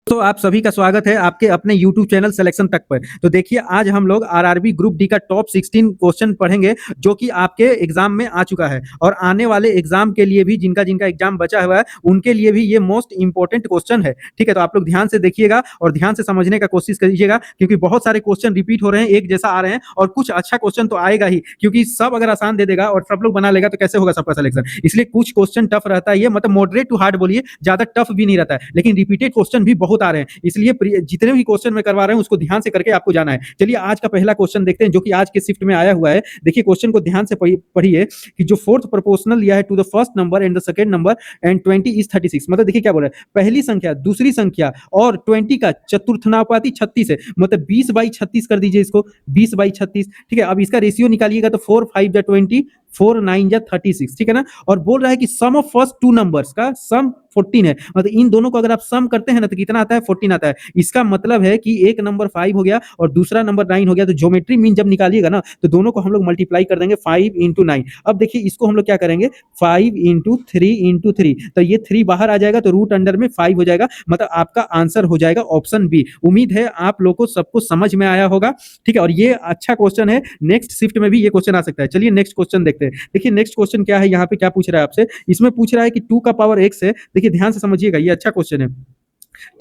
तो आप सभी का स्वागत है आपके अपने YouTube चैनल सिलेक्शन तक पर। तो देखिए आज हम लोग आरआरबी ग्रुप डी का टॉप 16 क्वेश्चन पढ़ेंगे जो कि आपके एग्जाम में आ चुका है और आने वाले एग्जाम के लिए भी जिनका जिनका एग्जाम बचा हुआ है उनके लिए भी ये मोस्ट इंपॉर्टेंट क्वेश्चन है। ठीक है, तो आप लोग ध्यान से देखिएगा और ध्यान से समझने का कोशिश करिएगा क्योंकि बहुत सारे क्वेश्चन रिपीट हो रहे हैं, एक जैसा आ रहे हैं और कुछ अच्छा क्वेश्चन तो आएगा ही, क्योंकि सब अगर आसान दे देगा और सब लोग बना लेगा तो कैसे होगा सबका सिलेक्शन। इसलिए कुछ क्वेश्चन टफ रहता है, ये मतलब मॉडरेट टू हार्ड बोलिए, ज्यादा टफ भी नहीं रहता है, लेकिन रिपीटेड क्वेश्चन भी बहुत आ रहे हैं। इसलिए जितने भी क्वेश्चन मैं करवा रहे हैं उसको ध्यान से करके आपको जाना है। चलिए आज का पहला क्वेश्चन देखते हैं जो कि आज के शिफ्ट में आया हुआ है। देखिए क्वेश्चन को ध्यान से पढ़िए कि जो फोर्थ प्रोपोर्शनल लिया है to the first number and the second number and 20 is 36। मतलब देखिए क्या बोल रहा है, पहली संख्या दूसरी संख्या और 20 का चतुर्थनापाती 36 है, मतलब 20/36 कर दीजिए इसको, 20/36। ठीक है, अब इसका रेशियो निकालिएगा तो 4 5 जा 20, 4 9 जा 36। ठीक है ना, और बोल रहा है कि सम ऑफ फर्स्ट टू नंबर्स का सम 14 है, मतलब इन दोनों को अगर आप सम करते हैं ना तो कितना आता है, 14 आता है। इसका मतलब है कि एक नंबर 5 हो गया और दूसरा नंबर 9 हो गया, तो ज्योमेट्री मीन जब निकालिएगा ना तो दोनों को हम लोग मल्टीप्लाई कर देंगे 5 × 9। अब देखिए इसको हम लोग क्या करेंगे, 5 × 3 × 3, तो ये 3 बाहर आ जाएगा तो रूट अंडर में 5 हो जाएगा, मतलब आपका आंसर हो जाएगा ऑप्शन बी। उम्मीद है आप लोगों को सबको समझ में आया होगा। ठीक है, और ये अच्छा क्वेश्चन है, नेक्स्ट शिफ्ट में भी ये क्वेश्चन आ सकता है। चलिए नेक्स्ट क्वेश्चन देखते हैं। देखिए नेक्स्ट क्वेश्चन क्या है, यहाँ पे क्या पूछ रहा है आपसे, इसमें पूछ रहा है कि 2 का पावर x है। देखिए ध्यान से समझिएगा, ये अच्छा क्वेश्चन है।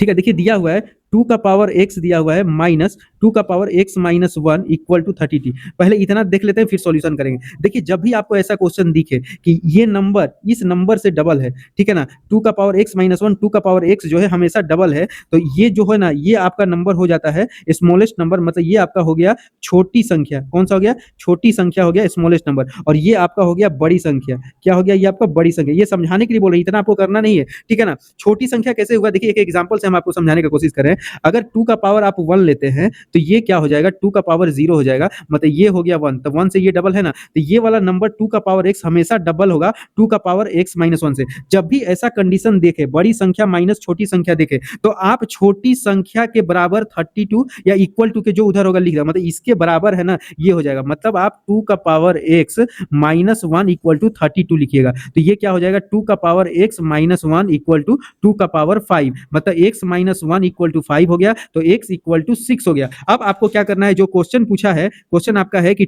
ठीक है, देखिए दिया हुआ है 2 का पावर x दिया हुआ है माइनस 2 का power x minus 1 equal to 30t। पहले इतना देख लेते हैं फिर सॉल्यूशन करेंगे। देखिए जब भी आपको ऐसा क्वेश्चन दिखे कि ये नंबर इस नंबर से डबल है, ठीक है ना, 2 का पावर x माइनस 1, 2 का पावर x जो है हमेशा डबल है, तो ये जो है ना ये आपका नंबर हो जाता है स्मॉलेस्ट नंबर, मतलब ये आपका हो गया छोटी संख्या। कौन सा हो गया, छोटी संख्या हो गया स्मॉलेस्ट नंबर, और ये आपका हो गया बड़ी संख्या। क्या हो गया, ये आपका बड़ी संख्या। ये समझाने के लिए बोल रहे हैं, इतना आपको करना नहीं है। ठीक है ना, छोटी संख्या कैसे होगा, देखिए एक एग्जांपल से हम आपको समझाने की कोशिश करें। अगर 2 का पावर आप 1 लेते हैं तो ये क्या हो जाएगा, 2 का पावर 0 हो जाएगा, मतलब ये हो गया 1, तो 1 से ये डबल है ना, तो ये वाला नंबर 2 का पावर x हमेशा डबल होगा 2 का पावर x माइनस 1 से। जब भी ऐसा कंडीशन देखे, बड़ी संख्या माइनस छोटी संख्या देखे, तो आप छोटी संख्या के बराबर 32 या इक्वल टू के जो उधर होगा लिख रहा, मतलब इसके बराबर है ना, ये हो जाएगा। मतलब आप 2 का power x minus 1 equal to 32 लिखिएगा, तो ये क्या हो जाएगा, 2 का power x minus 1 equal to 2 का पावर 5, मतलब x माइनस 1 इक्वल टू 5 हो गया, तो x इक्वल टू 6 हो गया। अब आपको क्या करना है, जो क्वेश्चन पूछा है, क्वेश्चन आपका है कि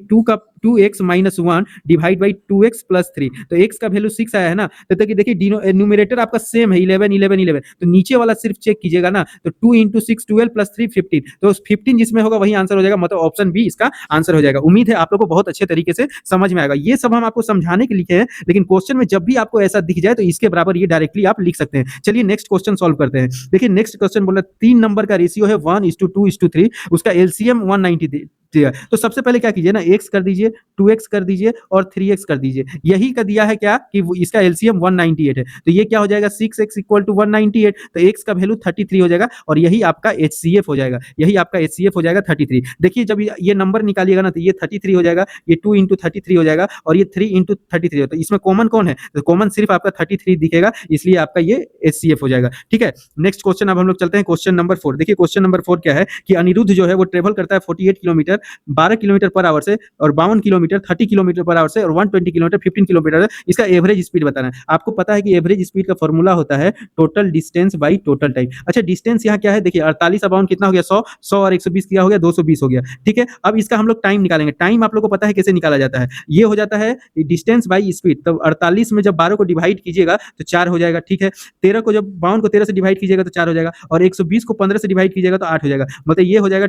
2x minus 1 divide by 2x plus 3, तो x का वैल्यू 6 आया है ना, तो देखिए न्यूमरेटर आपका सेम है 11 11 11, तो नीचे वाला सिर्फ चेक कीजिएगा ना, तो 2 × 6 12 प्लस 3 15, तो 15 जिसमें होगा वही आंसर हो जाएगा, मतलब ऑप्शन बी इसका आंसर हो जाएगा। उम्मीद है आप लोगों को बहुत अच्छे तरीके से समझ में आएगा। ये सब हम आपको समझाने के लिए है, लेकिन क्वेश्चन में जब भी आपको ऐसा दिख जाए तो इसके बराबर ये डायरेक्टली आप लिख सकते हैं। चलिए नेक्स्ट क्वेश्चन सॉल्व करते हैं। देखिए नेक्स्ट क्वेश्चन बोला 3 नंबर का रेशियो है 1:2:3, उसका एलसीएम 190 दिया। तो सबसे पहले क्या कीजिए ना, x कर दीजिए, 2x कर दीजिए और 3x कर दीजिए। यही का दिया है क्या कि इसका एलसीएम 198 है, तो ये क्या हो जाएगा, 6x इक्वल टू 198, तो x का वैल्यू 33 हो जाएगा और यही आपका HCF हो जाएगा, यही आपका HCF हो जाएगा 33। देखिए जब ये नंबर निकालिएगा ना तो ये 33 हो जाएगा, ये 2 × 33 हो जाएगा और ये 3 × 33 होता है। इसमें कॉमन कौन है, तो कॉमन सिर्फ आपका 33 दिखेगा, इसलिए आपका ये HCF हो जाएगा। ठीक है, नेक्स्ट क्वेश्चन अब हम लोग चलते हैं क्वेश्चन नंबर 4। देखिए क्वेश्चन नंबर 4 क्या है कि अनिरुद्ध जो है वो ट्रेवल करता है 48 किलोमीटर 12 किलोमीटर पर आवर से, और 52 किलोमीटर 30 किलोमीटर पर आवर से, और 120 किलोमीटर 15 किलोमीटर। इसका एवरेज स्पीड बताना है। आपको पता है कि एवरेज स्पीड का फॉर्मूला होता है total distance by total time. अच्छा डिस्टेंस यहाँ क्या है, देखिए 48 अबाउन कितना हो गया, 100 100 और 120 किया हो गया 220 हो गया। ठीक है, अब इसका हम लोग टाइम निकालेंगे। टाइम आप लोग को पता है कैसे निकाला जाता है, ये हो जाता है डिस्टेंस बाई स्पीड। तो 48 में जब 12 को डिवाइड कीजिएगा तो 4 हो जाएगा। ठीक है, 13 को जब 52 को 13 से डिवाइड कीजिएगा तो 4 हो जाएगा, और 120 को 15 से डिवाइड कीजिएगा तो 8 हो जाएगा, मतलब ये हो जाएगा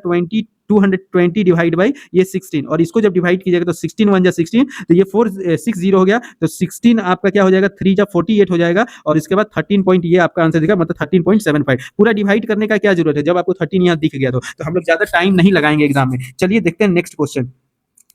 220 डिवाइड बाई ये 16, और इसको जब डिवाइड कीजिएगा तो 16 1 जा 16, तो ये 460 हो गया, तो 16 आपका क्या हो जाएगा, 3 जा 48 हो जाएगा, और इसके बाद 13 पॉइंट ये आपका आंसर दिखा, मतलब 13.75। पूरा डिवाइड करने का क्या जरूरत है, जब आपको 13 यहाँ दिख गया तो हम लोग ज्यादा टाइम नहीं लगाएंगे एग्जाम में। चलिए देखते हैं नेक्स्ट क्वेश्चन।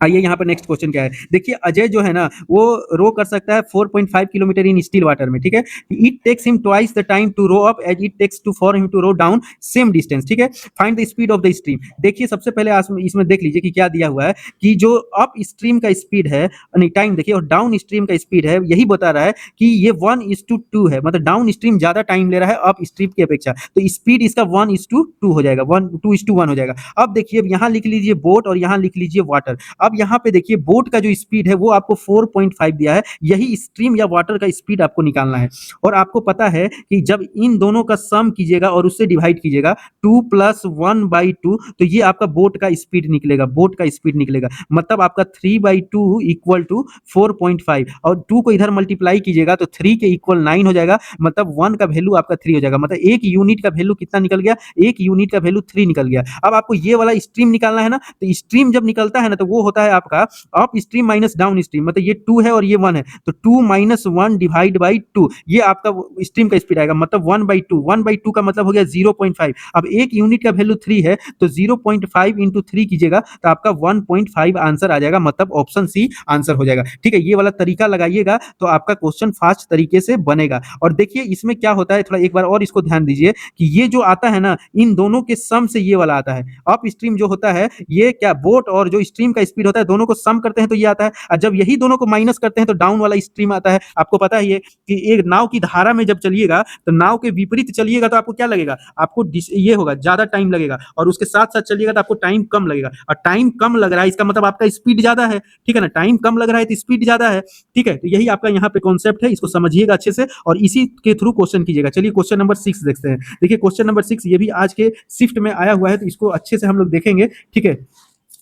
आइए यहाँ पर नेक्स्ट क्वेश्चन क्या है, देखिए अजय जो है ना वो रो कर सकता है 4.5 किलोमीटर इन स्टिल वाटर में। ठीक है, it takes him twice the time to row up as it takes to for him to row down same distance. ठीक है, find the speed of the stream. देखिए सबसे पहले इसमें देख लीजिए कि क्या दिया हुआ है कि जो अप स्ट्रीम का स्पीड है, नहीं टाइम देखिए, और डाउन स्ट्रीम का स्पीड है, यही बता रहा है कि ये 1:2 है, मतलब डाउन स्ट्रीम ज्यादा टाइम ले रहा है अप स्ट्रीम की अपेक्षा, तो स्पीड इसका 1:2 हो जाएगा, 2:1 हो जाएगा। अब देखिए यहाँ लिख लीजिए बोट और यहाँ लिख लीजिए वाटर। अब यहाँ पे देखिए बोट का जो स्पीड है वो आपको 4.5 दिया है, यही स्ट्रीम या वाटर का स्पीड आपको निकालना है। और आपको पता है कि जब इन दोनों का सम कीजिएगा और उससे डिवाइड कीजिएगा 2 + 1/2, तो ये आपका बोट का स्पीड निकलेगा, बोट का स्पीड निकलेगा। मतलब आपका 3/2 = 4.5, और 2 को इधर मल्टीप्लाई कीजिएगा तो 3 के इक्वल 9 हो जाएगा, मतलब 1 का वैल्यू आपका 3 हो जाएगा। मतलब 1 यूनिट का वैल्यू कितना निकल गया, 1 यूनिट का वैल्यू 3 निकल गया। अब आपको ये वाला स्ट्रीम निकालना है ना, तो स्ट्रीम जब निकलता है ना तो वो होता है आपका up stream minus down stream. मतलब ये 2 है और ये 1 है, तो 2 - 1 डिवाइड बाई 2, ये आपका स्ट्रीम का स्पीड आएगा। मतलब 1/2, 1/2 का मतलब हो गया 0.5। अब 1 यूनिट का वैल्यू 3 है, तो 0.5 × 3 कीजिएगा तो आपका 1.5 आंसर आ जाएगा, मतलब ऑप्शन सी आंसर हो जाएगा। ठीक है, ये वाला तरीका लगाइएगा तो आपका क्वेश्चन फास्ट तरीके से बनेगा। और देखिए इसमें क्या होता है, थोड़ा एक बार और इसको ध्यान दीजिए कि ये जो आता है ना, इन दोनों के सम से ये वाला आता है। अप स्ट्रीम जो होता है, ये क्या बोट और जो स्ट्रीम का स्पीड होता है, दोनों को सम करते हैं तो ये आता है, और जब यही दोनों को माइनस करते हैं तो डाउन वाला स्ट्रीम आता है। आपको पता है ये कि एक नाव की धारा में जब चलिएगा तो नाव के विपरीत चलिएगा तो आपको क्या लगेगा, आपको ये होगा, ज्यादा टाइम लगेगा, और उसके साथ साथ चलिएगा तो आपको टाइम कम लगेगा। और टाइम कम लग रहा है इसका मतलब आपका स्पीड ज्यादा है। ठीक है ना, टाइम कम लग रहा है तो स्पीड ज्यादा है। ठीक है, तो यही आपका यहाँ पे कॉन्सेप्ट है, इसको समझिएगा अच्छे से और इसी के थ्रू क्वेश्चन कीजिएगा। चलिए क्वेश्चन नंबर 6 देखते हैं। देखिए क्वेश्चन नंबर 6 ये भी आज के शिफ्ट में आया हुआ है, तो इसको अच्छे से हम लोग देखेंगे। ठीक है,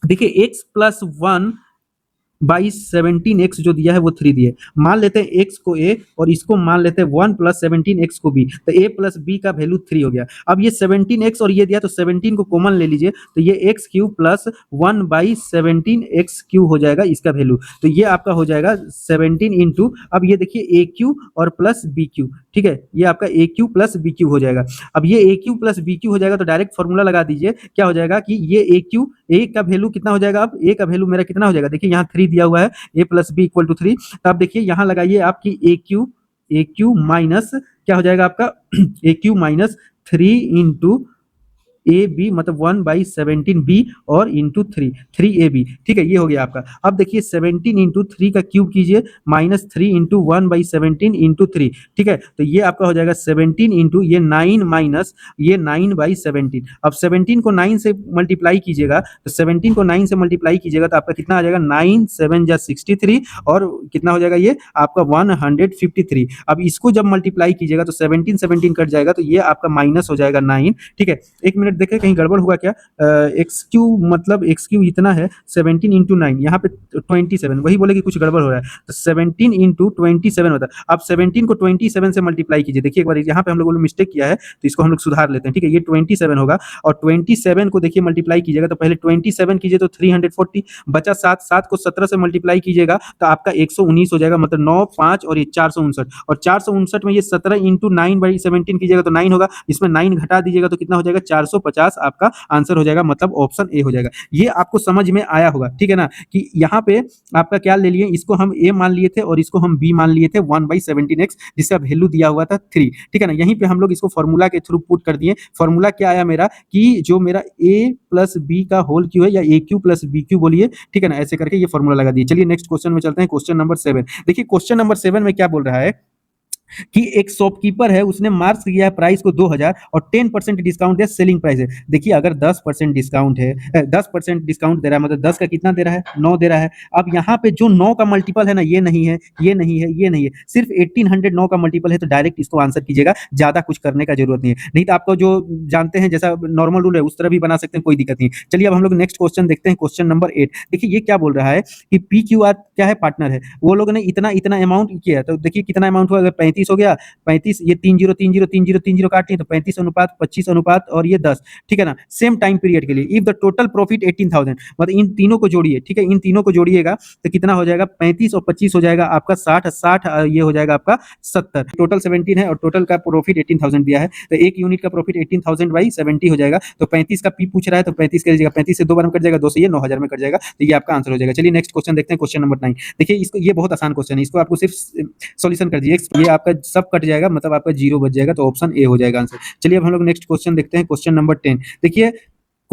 देखिए x + 1/17x जो दिया है वो 3 दिए। मान लेते हैं x को a और इसको मान लेते हैं 1 + 17x को b, तो a + b का वैल्यू 3 हो गया। अब ये 17x और ये दिया तो 17 को कॉमन ले लीजिए, तो ये x³ + 1/17x³ हो जाएगा इसका वैल्यू। तो ये आपका हो जाएगा 17 इंटू, अब ये देखिए a³ और प्लस b³। ठीक है, ये आपका a³ + b³ हो जाएगा। अब ये a³ + b³ हो जाएगा तो डायरेक्ट फॉर्मूला लगा दीजिए, क्या हो जाएगा कि ये a³ a का वैल्यू कितना हो जाएगा, अब a का वैल्यू मेरा कितना हो जाएगा, देखिए यहाँ 3 दिया हुआ है, a + b = 3। तो आप देखिए यहाँ लगाइए आपकी a³ माइनस क्या हो जाएगा आपका a³ - 3 इंटू ए बी, मतलब 1/17b और इंटू 3ab। ठीक है, ये हो गया आपका। अब देखिए 17 इंटू 3 का क्यूब कीजिए, -3 इंटू 1/17 इंटू 3। ठीक है, तो ये आपका हो जाएगा 17 इंटू ये 9 माइनस ये 9/17। अब 17 को 9 से मल्टीप्लाई कीजिएगा, तो 17 को 9 से मल्टीप्लाई कीजिएगा तो आपका कितना आ जाएगा, 9 × 7 = 63, और कितना हो जाएगा ये आपका 153। अब इसको जब मल्टीप्लाई कीजिएगा तो 17 कट जाएगा, तो ये आपका माइनस हो जाएगा 9। ठीक है, एक मिनट देखें कहीं गड़बड़ हुआ क्या, x³ मतलब x³ इतना है 17 इंटू 9, यहाँ पे 27, वही बोले कि कुछ गड़बड़ हो रहा है, तो 17 इंटू 27 होता है। अब 17 को 27 से मल्टीप्लाई कीजिए, देखिए एक बार यहाँ पे हम लोगों ने मिस्टेक किया है तो इसको हम लोग सुधार लेते हैं। ठीक है, ये 27 होगा, और 27 को देखिए मल्टीप्लाई कीजिएगा तो पहले 27 कीजिए तो 340 बचा, 7 7 को 17 से मल्टीप्लाई कीजिएगा तो आपका 119 हो जाएगा, मतलब 9 5 और ये 459, और 459 में ये 17 इंटू 9/17 कीजिएगा तो 9 होगा, इसमें 9 घटा दीजिएगा तो कितना हो जाएगा, 450 आपका आंसर हो जाएगा, मतलब ऑप्शन ए हो जाएगा। ये आपको समझ में आया होगा। ठीक है ना, कि यहाँ पे आपका क्या ले लिए, इसको हम ए मान लिए थे और इसको हम बी मान लिए थे 1/17x, जिसका वैल्यू दिया हुआ था 3। ठीक है ना, यहीं पे हम लोग इसको फॉर्मूला के थ्रू पुट कर दिए। फॉर्मूला क्या आया मेरा कि जो मेरा a + b का होल क्यू है, या a³ + b³ बोलिए। ठीक है ना, ऐसे करके ये फॉर्मूला लगा दिए। चलिए नेक्स्ट क्वेश्चन में चलते हैं, क्वेश्चन नंबर 7। देखिए क्वेश्चन नंबर 7 में क्या बोल रहा है कि एक शॉपकीपर है, उसने मार्क किया है प्राइस को 2000 और 10% डिस्काउंट है, सेलिंग प्राइस है। देखिए अगर 10% डिस्काउंट है, 10% डिस्काउंट दे रहा है, मतलब 10 का कितना दे रहा है, 9 दे रहा है। अब यहाँ पे जो 9 का मल्टीपल है ना, ये नहीं है, ये नहीं है, ये नहीं है, सिर्फ 1800 9 का मल्टीपल है, तो डायरेक्ट इसको आंसर कीजिएगा, ज्यादा कुछ करने का जरूरत नहीं है। नहीं तो आपको जो जानते हैं जैसा नॉर्मल रूल है उस तरह भी बना सकते हैं, कोई दिक्कत नहीं। चलिए अब हम लोग नेक्स्ट क्वेश्चन देखते हैं, क्वेश्चन नंबर 8। देखिए ये क्या बोल रहा है कि PQR क्या है, पार्टनर है, वो लोगों ने इतना इतना अमाउंट किया है, तो देखिए कितना अमाउंट हुआ, अगर 35 हो गया, 35 ये 30 30 30 30 काट लिए तो 35 अनुपात 25 अनुपात और ये 10। ठीक है ना, सेम टाइम पीरियड के लिए। इफ द टोटल प्रॉफिट 18,000, मतलब इन तीनों को जोड़िए। ठीक है, इन तीनों को जोड़िएगा तो कितना हो जाएगा, 35 और 25 हो जाएगा आपका 60 60, ये हो जाएगा आपका 70। टोटल 17 है और टोटल का प्रॉफिट 18,000 दिया है, तो एक यूनिट का प्रॉफिट 18,000/70 हो जाएगा। तो 35 का पी पूछ रहा है तो 35 कर लीजिएगा, 35 से 2 बार में कट जाएगा, 2 से ये 9,000 में कट जाएगा, तो ये आपका आंसर हो जाएगा। चलिए नेक्स्ट क्वेश्चन देखते हैं, क्वेश्चन नंबर 9। देखिए इसको, ये बहुत आसान क्वेश्चन है, इसको आपको सिर्फ सॉल्यूशन कर दीजिए, ये आपका सब कट जाएगा, मतलब आपका 0 बच जाएगा, तो ऑप्शन ए हो जाएगा आंसर। चलिए अब हम लोग नेक्स्ट क्वेश्चन देखते हैं, क्वेश्चन नंबर 10। देखिए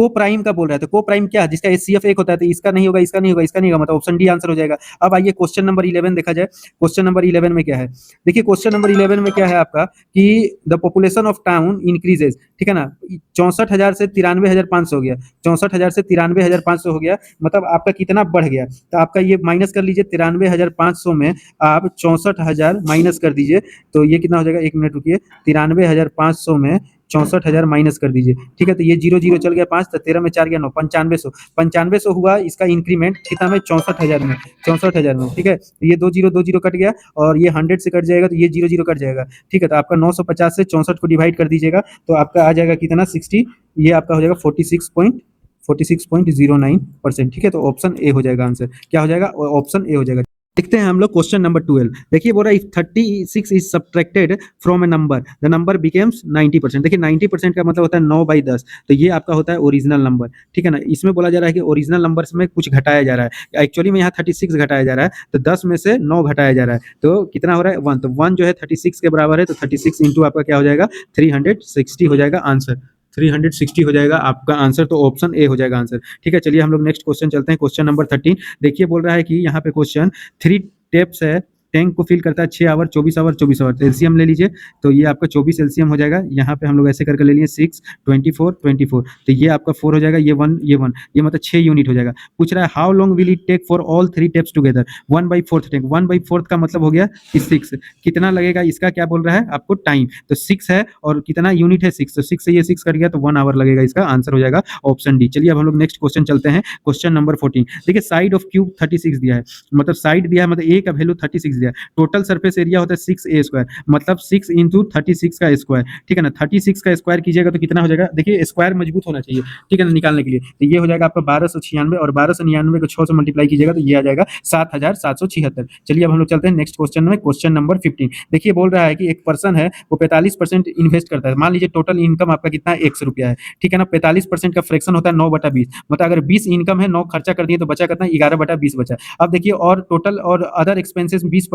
को प्राइम का बोल रहा है, तो को प्राइम क्या है, जिसका एचसीएफ एक होता है, तो इसका नहीं होगा, इसका नहीं होगा, इसका नहीं होगा, मतलब ऑप्शन डी आंसर हो जाएगा। अब आइए क्वेश्चन नंबर 11 देखा जाए। क्वेश्चन नंबर 11 में क्या है, देखिए क्वेश्चन नंबर 11 में क्या है आपका कि the population of town increases, ठीक है ना, 64,000 से 93,500 हो गया, 64,000 से 93,500 हो गया, मतलब आपका कितना बढ़ गया, तो आपका ये माइनस कर लीजिए, 93,500 में आप 64,000 माइनस कर दीजिए, तो ये कितना हो जाएगा, एक मिनट रुकिए, 93,500 में 64,000 माइनस कर दीजिए, ठीक है, तो ये जीरो जीरो चल गया 5, तो 13 में 4 गया 9, 9500 हुआ इसका इंक्रीमेंट कितना में, 64,000 में, 64,000 में, ठीक है, तो ये दो जीरो कट गया और ये 100 से कट जाएगा, तो ये जीरो जीरो कट जाएगा, ठीक है, तो आपका 950 से 64 को डिवाइड कर दीजिएगा, तो आपका आ जाएगा कितना 60, ये आपका हो जाएगा 46.09%, ठीक है, तो ऑप्शन ए हो जाएगा आंसर, क्या हो जाएगा, ऑप्शन ए हो जाएगा। देखते हैं हम लोग क्वेश्चन नंबर 12, देखिए बोल रहा है if 36 is subtracted from A number the number becomes 90%, देखिए 90% का मतलब होता है 9/10, तो ये आपका होता है ओरिजिनल नंबर, ठीक है ना, इसमें बोला जा रहा है कि ओरिजिनल नंबर्स में कुछ घटाया जा रहा है, एक्चुअली में यहाँ 36 घटाया जा रहा है, तो 10 में से 9 घटाया जा रहा है, तो कितना हो रहा है 1, तो 1 जो है 36 के बराबर है, तो 36 इंटू आपका क्या हो जाएगा 360 हो जाएगा आंसर, 360 हो जाएगा आपका आंसर, तो ऑप्शन ए हो जाएगा आंसर, ठीक है। चलिए हम लोग नेक्स्ट क्वेश्चन चलते हैं, क्वेश्चन नंबर 13, देखिए बोल रहा है कि यहाँ पे क्वेश्चन 3 टेप्स है, टैंक को फिल करता है 6 आवर 24 आवर 24 आवर, एलसीएम ले लीजिए, तो ये आपका 24 एलसीएम हो जाएगा, यहाँ पे हम लोग ऐसे करके ले लिए 6 24 24, तो ये आपका 4 हो जाएगा, ये 1 ये मतलब 6 यूनिट हो जाएगा। पूछ रहा है how long will it take for all 3 taps together, 1/4 tank, 1/4 का मतलब हो गया कि 6, कितना लगेगा इसका क्या बोल रहा है आपको टाइम, तो 6 है और कितना यूनिट है 6, तो 6 से ये 6 कट गया, तो 1 आवर लगेगा, इसका आंसर हो जाएगा ऑप्शन डी। चलिए अब हम लोग नेक्स्ट क्वेश्चन चलते हैं, क्वेश्चन नंबर 14, देखिए साइड ऑफ क्यूब 36 दिया है, मतलब साइड दिया है, मतलब ए का वैल्यू 36 दिया है, टोटल सरफेस एरिया होता है 6a², मतलब 6 इंटू 36 का स्क्वायर, ठीक है ना, 36 का स्क्वायर कीजिएगा तो कितना हो जाएगा, देखिए स्क्वायर मजबूत होना चाहिए, ठीक है ना, निकालने के लिए, तो ये हो जाएगा आपका 1296 और 1299 को 6 से मल्टीप्लाई कीजिएगा तो ये आ जाएगा 7,776। चलिए अब हम लोग चलते हैं नेक्स्ट क्वेश्चन में, क्वेश्चन नंबर 15, देखिए बोल रहा है कि एक पर्सन है वो 45% इन्वेस्ट करता है, मान लीजिए टोटल इनकम आपका कितना है 100 रुपया है, ठीक है ना, 45% का फ्रैक्शन होता है 9/20, मतलब अगर 20 इनकम है 9 खर्चा कर दिए तो बचा कितना 11/20 बचा। अब देखिए और टोटल और अदर एक्सपेंसेस 20%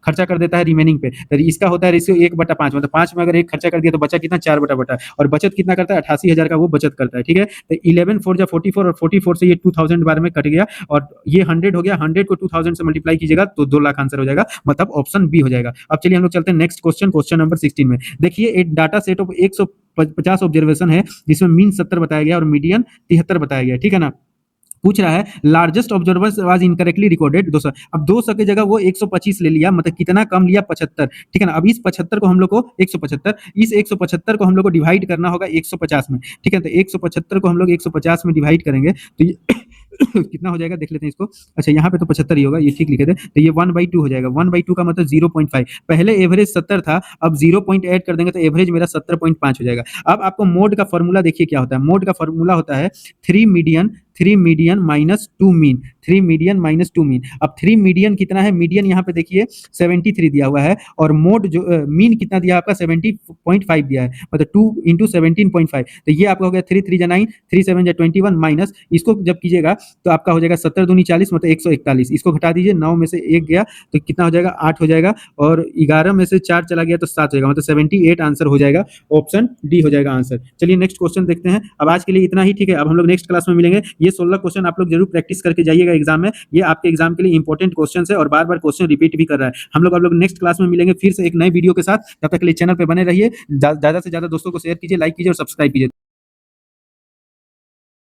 खर्चा कर देता है रिमेनिंग पे, तो इसका होता है रेशियो 1/5, मतलब 5 में अगर 1 खर्चा कर दिया तो बचा कितना 4/5, और बचत कितना करता है 88,000 का वो बचत करता है, ठीक है, तो 11 4 जा 44 और 44 से ये 2000 बार में कट गया और ये 100 हो गया, 100 को 2000 से मल्टीप्लाई कीजिएगा तो 2 लाख आंसर हो जाएगा, मतलब ऑप्शन बी हो जाएगा। अब चलिए हम लोग चलते हैं नेक्स्ट क्वेश्चन, क्वेश्चन नंबर 16 में, देखिए एक डाटा सेट ऑफ 150 ऑब्जर्वेशन है जिसमें मीन 70 बताया गया और मीडियन 73 बताया गया, ठीक है ना, पूछ रहा है largest observance was incorrectly recorded 200, अब 200 की जगह वो 125 ले लिया, मतलब कितना कम लिया 75, ठीक है ना, अब इस 75 को हम लोग को 175, इस 175 को हम लोग को डिवाइड करना होगा 150 में, ठीक है, तो 175 को हम लोग 150 में डिवाइड करेंगे तो ये कितना हो जाएगा देख लेते हैं इसको, अच्छा यहाँ पे तो 75 ही होगा, ये ठीक लिखे थे, तो ये 1/2 हो जाएगा, 1/2 का मतलब 0.5, पहले एवरेज 70 था, अब 0 पॉइंट ऐड कर देंगे तो एवरेज मेरा 70.5 हो जाएगा। अब आपको मोड का फॉर्मूला देखिए क्या होता है, मोड का फॉर्मूला होता है 3 median minus 2 mean, 3 median minus 2 mean, अब 3 मीडियन कितना है, मीडियन यहाँ पे देखिए 73 दिया हुआ है और मोड जो मीन कितना दिया आपका 70.5 दिया है, मतलब 2 इंटू 17.5, तो ये आपका हो गया 3 3 जा 9, 3 7 जा 21 माइनस, इसको जब कीजिएगा तो आपका हो जाएगा 70 दूनी 40, मतलब 141, इसको घटा दीजिए, 9 में से 1 गया तो कितना हो जाएगा 8 हो जाएगा, और 11 में से 4 चला गया तो 7 हो जाएगा, मतलब 78 आंसर हो जाएगा, ऑप्शन डी हो जाएगा आंसर। चलिए नेक्स्ट क्वेश्चन देखते हैं, अब आज के लिए इतना ही, ठीक है, अब हम लोग नेक्स्ट क्लास में मिलेंगे। ये 16 क्वेश्चन आप लोग जरूर प्रैक्टिस करके जाइएगा एग्जाम में, ये आपके एग्जाम के लिए इंपॉर्टेंट क्वेश्चन है और बार बार क्वेश्चन रिपीट भी कर रहा है। हम लोग नेक्स्ट क्लास में मिलेंगे फिर से एक नए वीडियो के साथ, तब तक के लिए चैनल पे बने रहिए, ज्यादा से ज्यादा दोस्तों को शेयर कीजिए, लाइक कीजिए और सब्सक्राइब कीजिए।